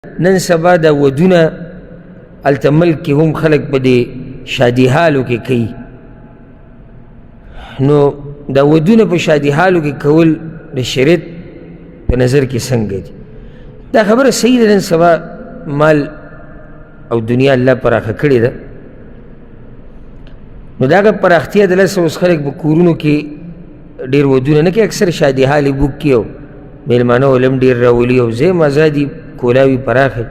نن سبا دا ودونه التملک هم خلق په دې شادي حالو کې کوي. نو دا ودونه په شادي حالو کې کول د شریعت په نظر کې څنګه دي؟ دا خبره صحیح ده. نن سبا مال او دنیا الله پراخه کړې ده، نو دا هغه پراختیا د لسه اوس خلک په کورونو کې ډېر ودونه نه کوي، اکثر شادي حال یې بوک کړي او مېلمانه ولم ډېر راولي او ځای مزه دي کولاوي پراخه.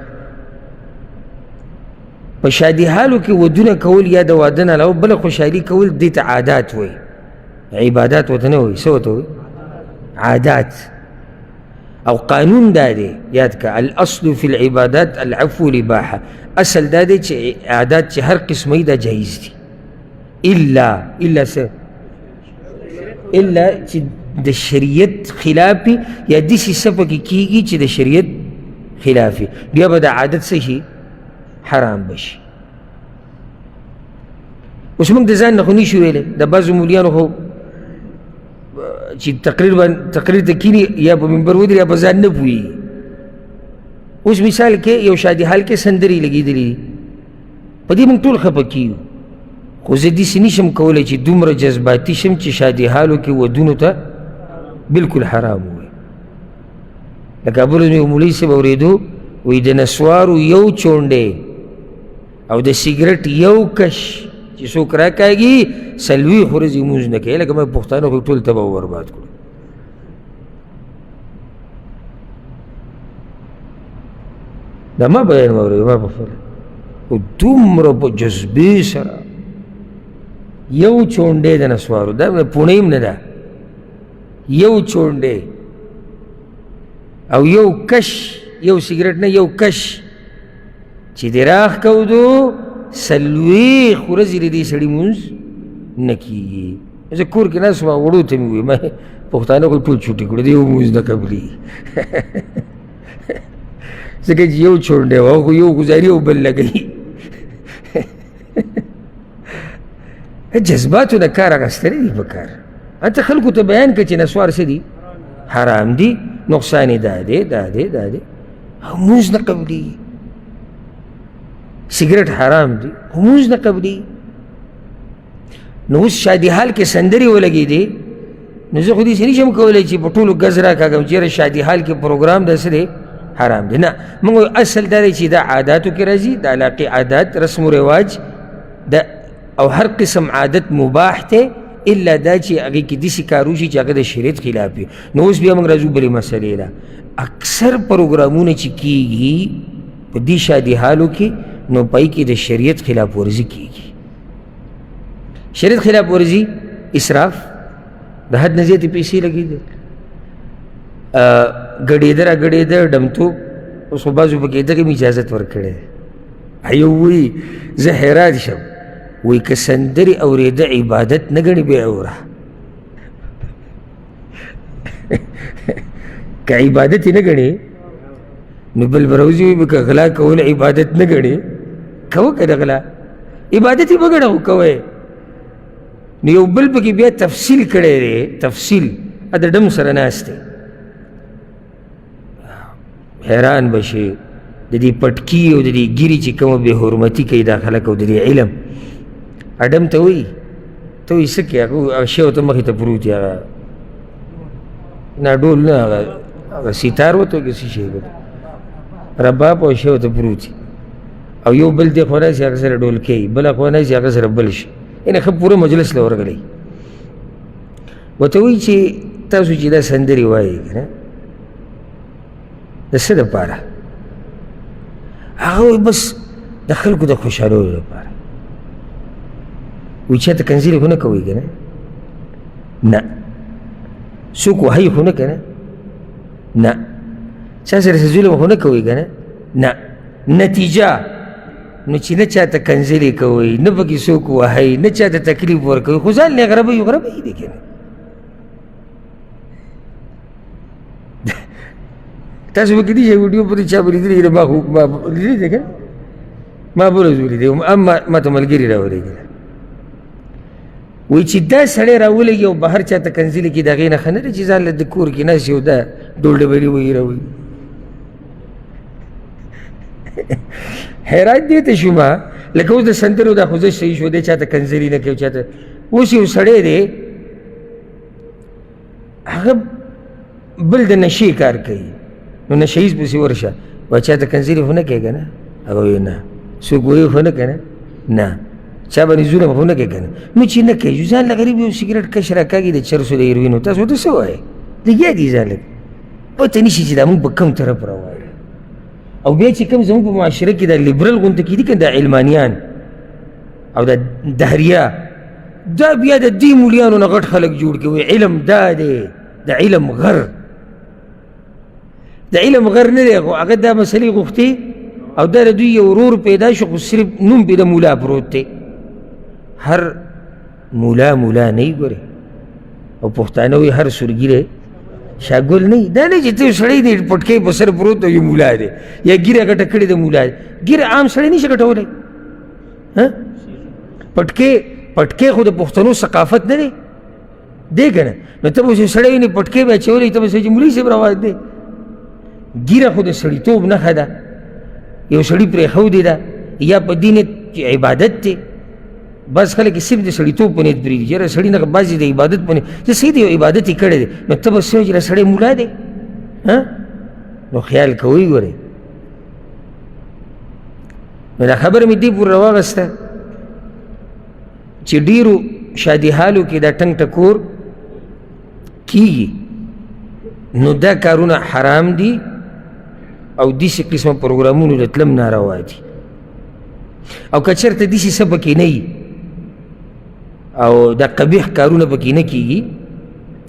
په شادي حالو کې ودونه کول یا د واده نه علاوه بله خوشحالي کول دې ته عادات وایي. عبادات ورته نه وایي، څه ورته وایي؟ عادات. او قانون دا دی، یاد که الاصل فی العبادات العفو الاباحه. اصل دا دی چې عادات چې هر قسمه دا جایز دي، الا څه؟ الا چې د شریعت خلافي یا داسې څه پکې کېږي چې د شریعت خلافي، بیا به د عادت څه شي؟ حرام بشي. اوس موږ د ځان نه خو نشو ویلی، د بعضو مولیانو خو چې تقریر ته کیني یا په منبر ودري یا په ځان نه پوهېږي. اوس مثال کې یو شادي حال کې سندرې لګېدلې دي، په دې موږ ټول خفه کېږو، خو زه داسې نشم کولی چې دومره جذباتي شم چې شادي حالو کې ودونو ته بلکل حرام ووایي. د کابل مې مولوي صاحب اورېدو، وایي د نسوارو یو چونډی او د سګرټ یو کش چې څوک راکاږي 40 ورځې لمونځ نه کوي. لکه موږ پښتانه خو ټول تباه او برباد کړو. دا ما بیان واورېد ما په خپله، خو دومره په جذبې سره یو چونډی د نسوارو، دا پوڼۍ هم نه ده، یو چونډی او یو کش، یو سګرټ نه یو کش چې دې راښکودو 40 ورځې د دې سړي لمونځ نه کېږي. زه کور کې ناست وم، وړو ته مې وویل ما پښتانه خو ټول چوټي کړو، د یو لمونځ نه قبلېږي. ځکه چې یو چونډی و خو یو ګزاري او بل لګوي. جذباتو نه کار اخیستلی دي په کار. هلته خلکو ته بیان کړه چې نسوار څه دي؟ حرام دي، نقصان یې دا دی دا دی دا دی، او لمونځ نه قبلېږي. سګرټ حرام دي، لمونځ نه قبلېږي. نو اوس شادي حال کې سندرې ولګېدې، نو زه خو داسې نشم کولی چې په ټولو ګز راکاږم چې یاره شادي حال کې پروګرام دا څه دی؟ حرام دی. نه، موږ اصل دا دی چې دا عاداتو کې راځي، د علاقې عادات رسم و رواج او هر قسم عادت مباح دی، الا دا چې هغې کې داسې کار وشي چې هغه د شریعت خلاف وي. نو اوس بیا موږ راځو بلې مسلې ته. اکثر پروګرامونه چې کېږي په دې شادي حالو کې، نو پای کې د شریعت خلاف ورزي کېږي. شریعت خلاف ورزي اسراف، د حد نه زیاتې پیسې لګېدل، ګډېده را ګډېده ډمتوب. اوس خو بعضو پکې دغه مې اجازت ورکړی دی. یو وایي زه حیران شم، وایي که سندرې اورېده عبادت نه ګڼي بیا اوره. که عبادت یې نه ګڼې نو بل بروزي وایي که غلا کول عبادت نه ګڼې، کوه که د غلا عبادت یې مه ګڼه، خو کوی. نو یو بل پکې بیا تفصیل کړی دی، تفصیل د ډم سره ناست دی. حیران بشي د دې پټکي او د دې ګیري چې کومه بې حرمتي کوي دا خلک، او د دې علم اډم ته وایي، ته وایي څه کوې؟ هغه شی ورته مخې ته پروت وي، هغه نه ډول نه، هغه ستار ورته وایي که څه شی رباب او شی ورته پروت وي، او یو بل دی خوا ناست هغه سره ډول کوي، بله خوا ناست هغه سره بل شي، یعنې ښه پوره مجلس له ورغلی. ورته وایي چې تاسو چې دا سندرې وایي که نه، د څه دپاره؟ هغه وایي بس د خلکو د خوشحالولو لپاره. وایي چاته کنځلې خو نه کوئ که نه؟ نه. څوک وهئ خو نه که نه؟ نه. چا سره ظلم خو نه کوئ که نه؟ نه. نتیجه نو چې نه چاته کنځلې کوئ، نه پکې څوک وهئ، نه چاته تکلیف ورکوئ، خو ځان نه غربوي غربوي دی که نه؟ تاسو به کدي چې ویډیو پرې چا به لیدلی ما خو ما لیدلی دی که نه؟ ما به ورځ ولیدی، ما ته ملګري راولېږي. وایي چې دا سړی راولېږي او بهر چاته کنځلې کړي، د هغې نه ښه نه دی چې ځان له د کور کې ناست یو دا ډول ډبلي وایي راوایي. حیران دې ته شوم لکه اوس د سندرو دا خوځښت صحیح شو دی چاته کنځري نه کوي چاته اوس یو سړی دی هغه بل د نشې کار کوي نو نشه ییز پسې ورشه وایي چاته کنځري خو نه کوې که نه هغه وایي نه څوک وایي خو نه که نه چا باندې ظلم خو نه کوې که نه نو چې نه کوي ځان له غریب یو سګرټ کش راکاږي د چرسو د هیروینو تاسو ورته څه وایې لګیا دي ځان لږ پته نه شي چې دا مونږ په کوم طرف روان او بیا چې کوم زموږ په معاشره کې دا لیبرل غونته کې دي که دا علمانیان او دا دهریه دا بیا د دې مولیانو نه غټ خلک جوړ کوي علم دا دی د علم غر د علم غر نه دی خو هغه دا مسلې غوښتې او دا د دوی یو ورور پیدا شو خو صرف نوم پې د مولا پروت دی هر مولا نه وي ګورې او پښتانه وایي هر سورګیری شاګل نه دا نه چې ته سړی دی پټکۍ په سر پروت دی یو مولا دی یا ګیره غټه کړې د مولا دی ګیره عام سړی نه شي غټولی پټکۍ خو د پښتنو ثقافت نه دی دی که نه نو ته به سړی وینې پټکۍ به اچولی ته به چې مولوي صاحب رواج دی ګیره خو د سړیتوب نښه ده یو سړي پرېښودې ده یا په دین عبادت دی بعض خلک یې صرف د سړیتوب په نیت پرېږدي یاره سړي نه بعضې د عبادت په نیت چې صحیح دی یو عبادت یې کړی دی نو ته به څه وایې چې دا سړی مولا دی نو خیال کوئ ګورئ نو دا خبره مې دې پورې راواغسته چې ډېرو شادي حالو کې دا ټنګ ټکور کېږي نو دا کارونه حرام دي او داسې قسمه پروګرامونو ته تلم ناروا دي او که چېرته داسې څه پکې نه وي او دا قبیح کارونه پکې نه کېږي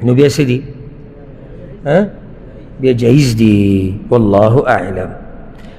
نو بیا څه دي بیا جایز دي والله اعلم